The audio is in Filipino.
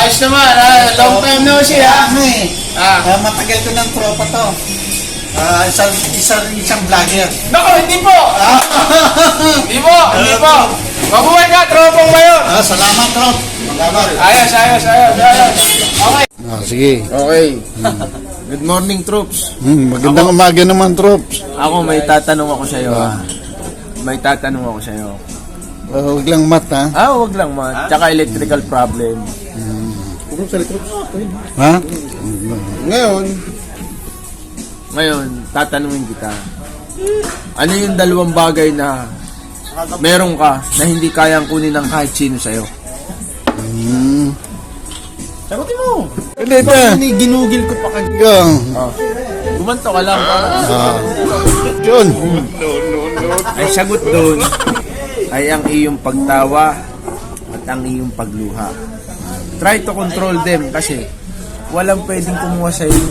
Ayos naman, long time no see, ha? Matagal ko ng tropa to. Isang vlogger. Nako, hindi po! Hindi po! Mabuhay ka, tropong mayon! Salamat, trop. Ayos. Okay. Sige. Okay. Good morning, troops. Magandang umaga naman, troops. Ako, may tatanong ako sa'yo, ha? May tatanong ako sa'yo. Huwag lang mat, ha? Wag lang, man. Tsaka electrical problem. Ha? Ngayon, tatanungin kita. Ano yung dalawang bagay na meron ka na hindi kayang kunin ng kahit sino sa'yo? Sagutin mo! Hindi ito. Ginugil ko pa Gumanto ka lang. Yun. Ay sagot doon ay ang iyong pagtawa at ang iyong pagluha. Try to control them kasi walang pwedeng kumuha sa'yo.